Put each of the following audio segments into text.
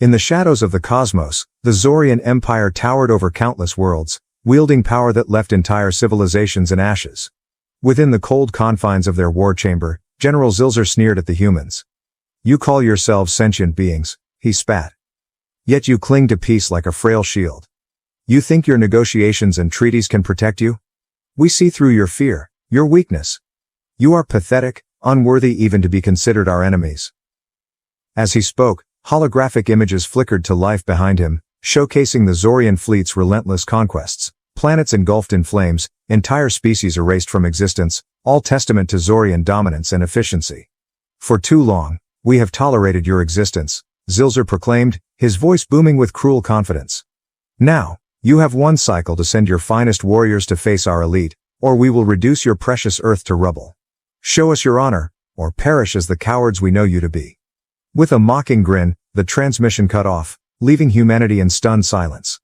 In the shadows of the cosmos, the Zorian Empire towered over countless worlds, wielding power that left entire civilizations in ashes. Within the cold confines of their war chamber, General Zilzer sneered at the humans. "You call yourselves sentient beings," he spat. "Yet you cling to peace like a frail shield. You think your negotiations and treaties can protect you? We see through your fear, your weakness. You are pathetic, unworthy even to be considered our enemies." As he spoke, holographic images flickered to life behind him, showcasing the Zorian fleet's relentless conquests, planets engulfed in flames, entire species erased from existence, all testament to Zorian dominance and efficiency. "For too long, we have tolerated your existence," Zilzer proclaimed, his voice booming with cruel confidence. "Now, you have one cycle to send your finest warriors to face our elite, or we will reduce your precious Earth to rubble. Show us your honor, or perish as the cowards we know you to be." With a mocking grin, the transmission cut off, leaving humanity in stunned silence.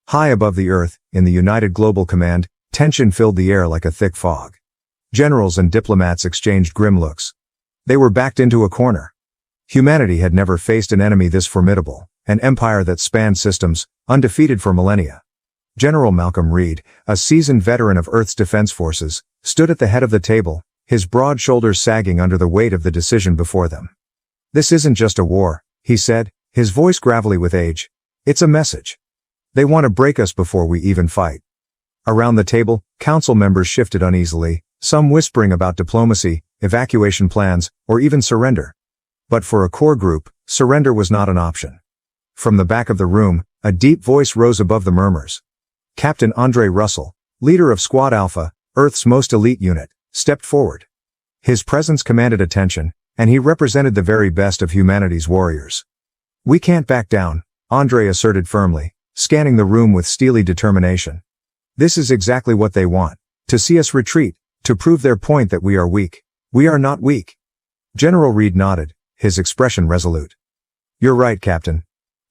High above the Earth, in the United Global Command, tension filled the air like a thick fog. Generals and diplomats exchanged grim looks. They were backed into a corner. Humanity had never faced an enemy this formidable, an empire that spanned systems, undefeated for millennia. General Malcolm Reed, a seasoned veteran of Earth's defense forces, stood at the head of the table, his broad shoulders sagging under the weight of the decision before them. "This isn't just a war," he said, his voice gravelly with age. "It's a message. They want to break us before we even fight." Around the table, council members shifted uneasily, some whispering about diplomacy, evacuation plans, or even surrender. But for a core group, surrender was not an option. From the back of the room, a deep voice rose above the murmurs. Captain Andre Russell, leader of Squad Alpha, Earth's most elite unit, stepped forward. His presence commanded attention, and he represented the very best of humanity's warriors. "We can't back down," Andre asserted firmly, scanning the room with steely determination. "This is exactly what they want, to see us retreat, to prove their point that we are weak. We are not weak." General Reed nodded, his expression resolute. "You're right, Captain.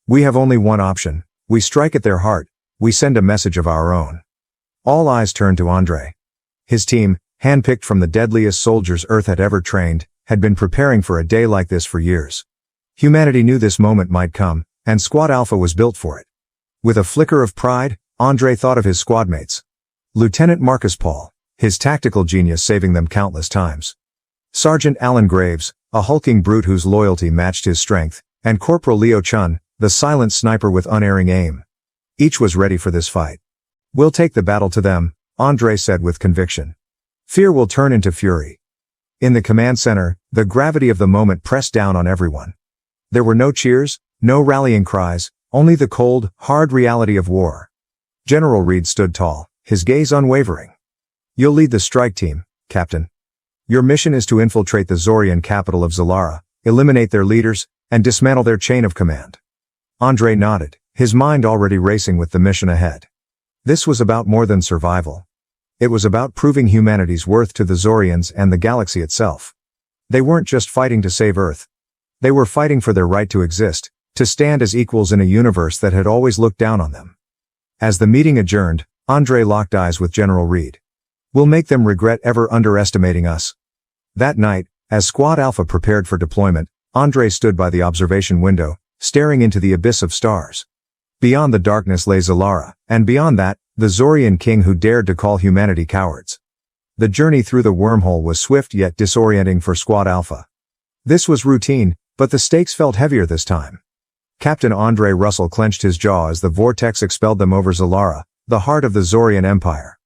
We have only one option. We strike at their heart. We send a message of our own." All eyes turned to Andre. His team, handpicked from the deadliest soldiers Earth had ever trained, had been preparing for a day like this for years. Humanity knew this moment might come, and Squad Alpha was built for it. With a flicker of pride, Andre thought of his squadmates. Lieutenant Marcus Paul, his tactical genius saving them countless times. Sergeant Alan Graves, a hulking brute whose loyalty matched his strength, and Corporal Leo Chun, the silent sniper with unerring aim. Each was ready for this fight. "We'll take the battle to them," Andre said with conviction. "Fear will turn into fury." In the command center, the gravity of the moment pressed down on everyone. There were no cheers, no rallying cries, only the cold, hard reality of war. General Reed stood tall, his gaze unwavering. "You'll lead the strike team, Captain. Your mission is to infiltrate the Zorian capital of Zilara, eliminate their leaders, and dismantle their chain of command." Andre nodded, his mind already racing with the mission ahead. This was about more than survival. It was about proving humanity's worth to the Zorians and the galaxy itself. They weren't just fighting to save Earth. They were fighting for their right to exist, to stand as equals in a universe that had always looked down on them. As the meeting adjourned, Andre locked eyes with General Reed. "We'll make them regret ever underestimating us." That night, as Squad Alpha prepared for deployment, Andre stood by the observation window, staring into the abyss of stars. Beyond the darkness lay Zilara, and beyond that, the Zorian king who dared to call humanity cowards. The journey through the wormhole was swift yet disorienting for Squad Alpha. This was routine, but the stakes felt heavier this time. Captain Andre Russell clenched his jaw as the vortex expelled them over Zilara, the heart of the Zorian Empire.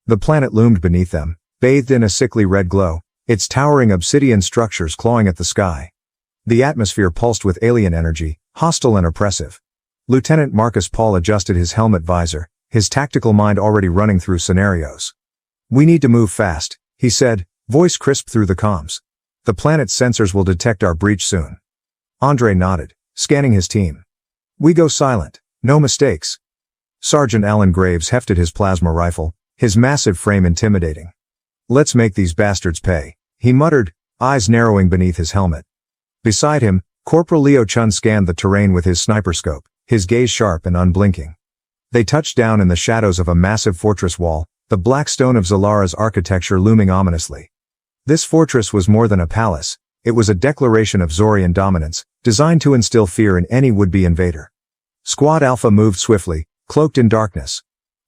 The planet loomed beneath them, bathed in a sickly red glow, its towering obsidian structures clawing at the sky. The atmosphere pulsed with alien energy, hostile and oppressive. Lieutenant Marcus Paul adjusted his helmet visor, his tactical mind already running through scenarios. "We need to move fast," he said, voice crisp through the comms. "The planet's sensors will detect our breach soon." Andre nodded, scanning his team. "We go silent, no mistakes." Sergeant Alan Graves hefted his plasma rifle, his massive frame intimidating. "Let's make these bastards pay," he muttered, eyes narrowing beneath his helmet. Beside him, Corporal Leo Chun scanned the terrain with his sniper scope, his gaze sharp and unblinking. They touched down in the shadows of a massive fortress wall, the black stone of Zilara's architecture looming ominously. This fortress was more than a palace. It was a declaration of Zorian dominance, designed to instill fear in any would-be invader. Squad Alpha moved swiftly, cloaked in darkness.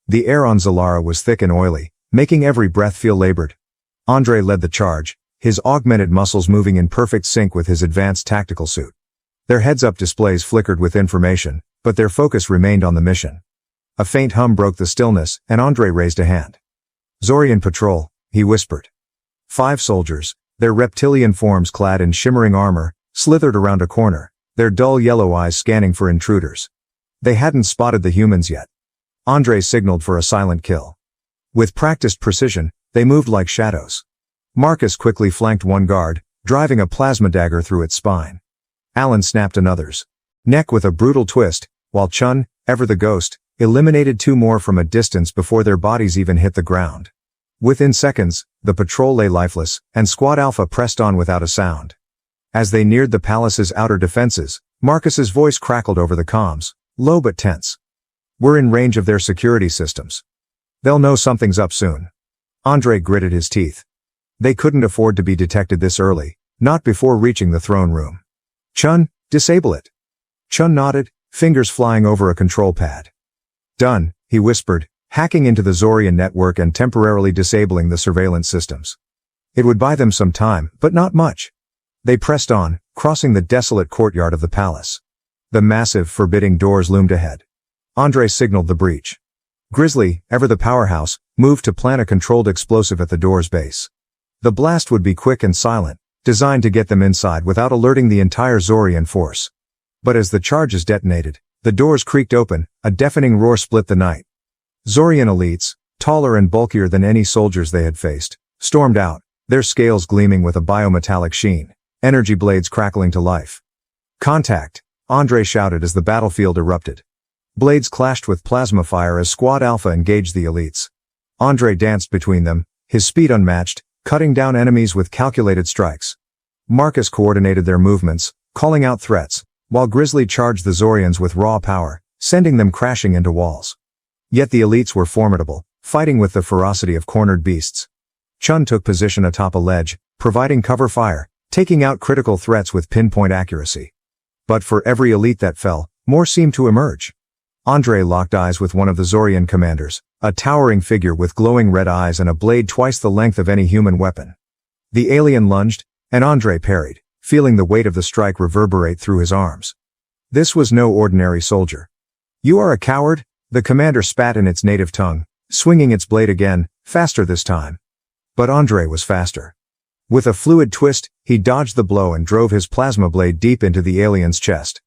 The air on Zilara was thick and oily, making every breath feel labored. Andre led the charge, his augmented muscles moving in perfect sync with his advanced tactical suit. Their heads-up displays flickered with information, but their focus remained on the mission. A faint hum broke the stillness, and Andre raised a hand. "Zorian patrol," he whispered. 5 soldiers, their reptilian forms clad in shimmering armor, slithered around a corner, their dull yellow eyes scanning for intruders. They hadn't spotted the humans yet. Andre signaled for a silent kill. With practiced precision, they moved like shadows. Marcus quickly flanked one guard, driving a plasma dagger through its spine. Alan snapped another's neck with a brutal twist, while Chun, ever the ghost, eliminated 2 more from a distance before their bodies even hit the ground. Within seconds, the patrol lay lifeless, and Squad Alpha pressed on without a sound. As they neared the palace's outer defenses, Marcus's voice crackled over the comms, low but tense. "We're in range of their security systems. They'll know something's up soon." Andre gritted his teeth. They couldn't afford to be detected this early, not before reaching the throne room. "Chun, disable it." Chun nodded, fingers flying over a control pad. "Done," he whispered, hacking into the Zorian network and temporarily disabling the surveillance systems. It would buy them some time, but not much. They pressed on, crossing the desolate courtyard of the palace. The massive, forbidding doors loomed ahead. Andre signaled the breach. Grizzly, ever the powerhouse, moved to plant a controlled explosive at the door's base. The blast would be quick and silent, designed to get them inside without alerting the entire Zorian force. But as the charges detonated, the doors creaked open, a deafening roar split the night. Zorian elites, taller and bulkier than any soldiers they had faced, stormed out, their scales gleaming with a biometallic sheen, energy blades crackling to life. "Contact," Andre shouted as the battlefield erupted. Blades clashed with plasma fire as Squad Alpha engaged the elites. Andre danced between them, his speed unmatched, cutting down enemies with calculated strikes. Marcus coordinated their movements, calling out threats, while Grizzly charged the Zorians with raw power, sending them crashing into walls. Yet the elites were formidable, fighting with the ferocity of cornered beasts. Chun took position atop a ledge, providing cover fire, taking out critical threats with pinpoint accuracy. But for every elite that fell, more seemed to emerge. Andre locked eyes with one of the Zorian commanders, a towering figure with glowing red eyes and a blade twice the length of any human weapon. The alien lunged, and Andre parried, feeling the weight of the strike reverberate through his arms. This was no ordinary soldier. "You are a coward," the commander spat in its native tongue, swinging its blade again, faster this time. But Andre was faster. With a fluid twist, he dodged the blow and drove his plasma blade deep into the alien's chest.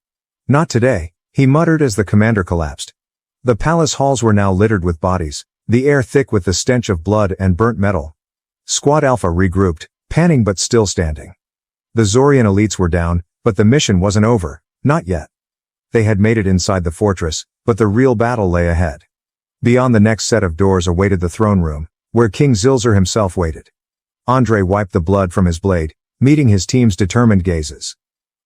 "Not today," he muttered as the commander collapsed. The palace halls were now littered with bodies, the air thick with the stench of blood and burnt metal. Squad Alpha regrouped, panting but still standing. The Zorian elites were down, but the mission wasn't over, not yet. They had made it inside the fortress, but the real battle lay ahead. Beyond the next set of doors awaited the throne room, where King Zilzar himself waited. Andre wiped the blood from his blade, meeting his team's determined gazes.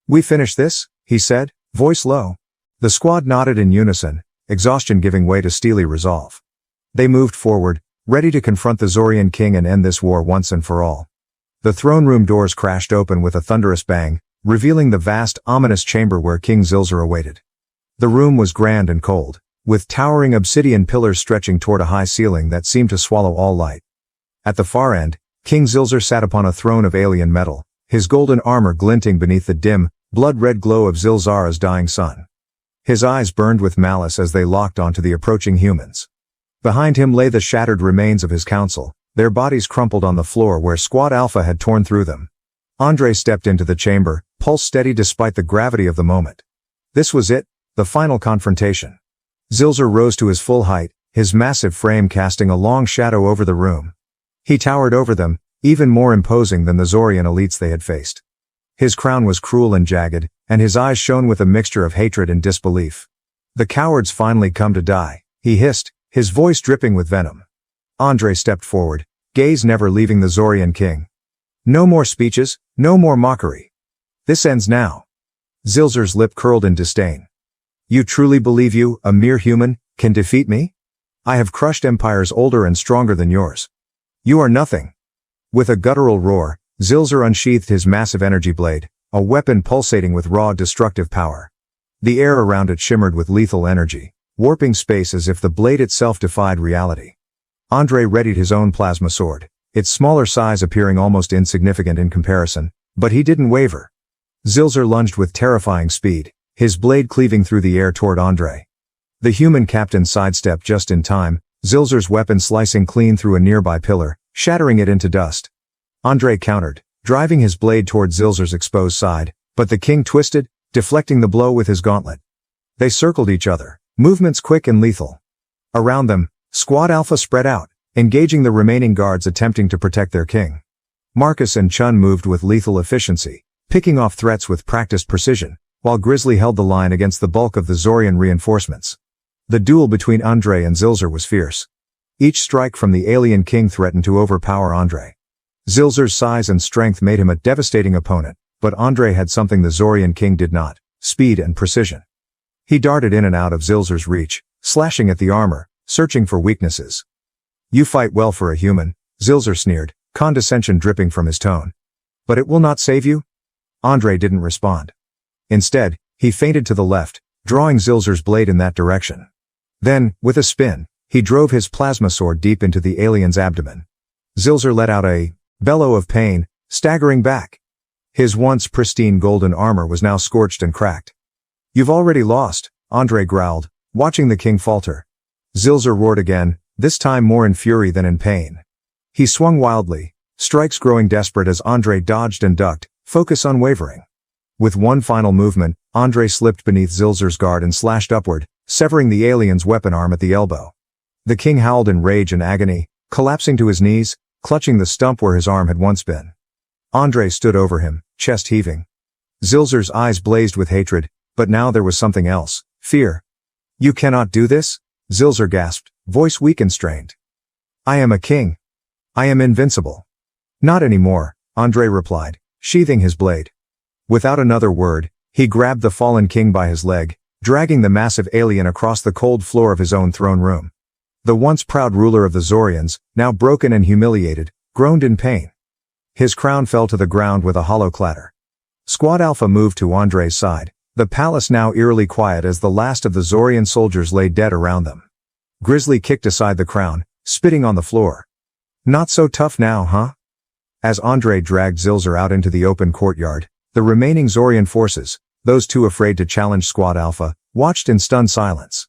"We finish this?" he said, voice low. The squad nodded in unison, exhaustion giving way to steely resolve. They moved forward, ready to confront the Zorian king and end this war once and for all. The throne room doors crashed open with a thunderous bang, revealing the vast, ominous chamber where King Zilzar awaited. The room was grand and cold, with towering obsidian pillars stretching toward a high ceiling that seemed to swallow all light. At the far end, King Zilzar sat upon a throne of alien metal, his golden armor glinting beneath the dim, blood-red glow of Zilzara's dying sun. His eyes burned with malice as they locked onto the approaching humans. Behind him lay the shattered remains of his council, their bodies crumpled on the floor where Squad Alpha had torn through them. Andre stepped into the chamber, pulse steady despite the gravity of the moment. This was it, the final confrontation. Zilzar rose to his full height, his massive frame casting a long shadow over the room. He towered over them, even more imposing than the Zorian elites they had faced. His crown was cruel and jagged, and his eyes shone with a mixture of hatred and disbelief. "The cowards finally come to die," he hissed, his voice dripping with venom. Andre stepped forward, gaze never leaving the Zorian king. "No more speeches, no more mockery. This ends now." Zilzar's lip curled in disdain. "You truly believe you, a mere human, can defeat me? I have crushed empires older and stronger than yours. You are nothing." With a guttural roar, Zilzar unsheathed his massive energy blade, a weapon pulsating with raw destructive power. The air around it shimmered with lethal energy, warping space as if the blade itself defied reality. Andrei readied his own plasma sword, its smaller size appearing almost insignificant in comparison, but he didn't waver. Zilzar lunged with terrifying speed, his blade cleaving through the air toward Andrei. The human captain sidestepped just in time, Zilzar's weapon slicing clean through a nearby pillar, shattering it into dust. Andrei countered, driving his blade toward Zilzar's exposed side, but the king twisted, deflecting the blow with his gauntlet. They circled each other, movements quick and lethal. Around them, Squad Alpha spread out, engaging the remaining guards attempting to protect their king. Marcus and Chun moved with lethal efficiency, picking off threats with practiced precision, while Grizzly held the line against the bulk of the Zorian reinforcements. The duel between Andrei and Zilzar was fierce. Each strike from the alien king threatened to overpower Andrei. Zilzar's size and strength made him a devastating opponent, but Andrei had something the Zorian king did not: speed and precision. He darted in and out of Zilzar's reach, slashing at the armor, searching for weaknesses. "You fight well for a human," Zilzar sneered, condescension dripping from his tone. "But it will not save you?" Andrei didn't respond. Instead, he feinted to the left, drawing Zilzar's blade in that direction. Then, with a spin, he drove his plasma sword deep into the alien's abdomen. Zilzar let out a bellow of pain, staggering back. His once pristine golden armor was now scorched and cracked. "You've already lost," Andrei growled, watching the king falter. Zilzar roared again, this time more in fury than in pain. He swung wildly, strikes growing desperate as Andrei dodged and ducked, focus unwavering. With one final movement, Andrei slipped beneath Zilzar's guard and slashed upward, severing the alien's weapon arm at the elbow. The king howled in rage and agony, collapsing to his knees, clutching the stump where his arm had once been. Andrei stood over him, chest heaving. Zilzar's eyes blazed with hatred, but now there was something else: fear. "You cannot do this?" Zilzar gasped, voice weak and strained. "I am a king. I am invincible." "Not anymore," Andrei replied, sheathing his blade. Without another word, he grabbed the fallen king by his leg, dragging the massive alien across the cold floor of his own throne room. The once proud ruler of the Zorians, now broken and humiliated, groaned in pain. His crown fell to the ground with a hollow clatter. Squad Alpha moved to Andrei's side, the palace now eerily quiet as the last of the Zorian soldiers lay dead around them. Grizzly kicked aside the crown, spitting on the floor. "Not so tough now, huh?" As Andrei dragged Zilzar out into the open courtyard, the remaining Zorian forces, those too afraid to challenge Squad Alpha, watched in stunned silence.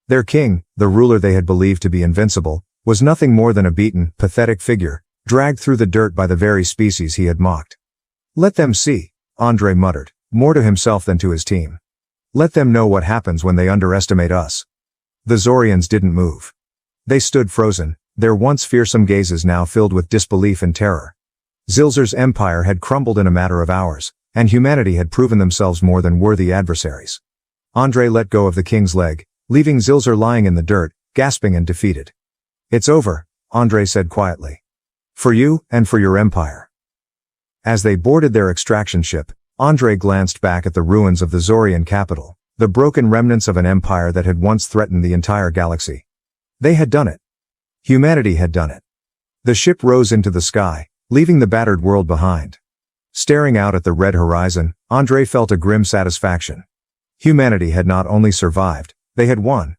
Their king, the ruler they had believed to be invincible, was nothing more than a beaten, pathetic figure, dragged through the dirt by the very species he had mocked. "Let them see," Andrei muttered, more to himself than to his team. "Let them know what happens when they underestimate us." The Zorians didn't move. They stood frozen, their once fearsome gazes now filled with disbelief and terror. Zilzar's empire had crumbled in a matter of hours, and humanity had proven themselves more than worthy adversaries. Andrei let go of the king's leg, leaving Zilzar lying in the dirt, gasping and defeated. "It's over," Andrei said quietly. "For you, and for your empire." As they boarded their extraction ship, Andrei glanced back at the ruins of the Zorian capital, the broken remnants of an empire that had once threatened the entire galaxy. They had done it. Humanity had done it. The ship rose into the sky, leaving the battered world behind. Staring out at the red horizon, Andrei felt a grim satisfaction. Humanity had not only survived, they had won.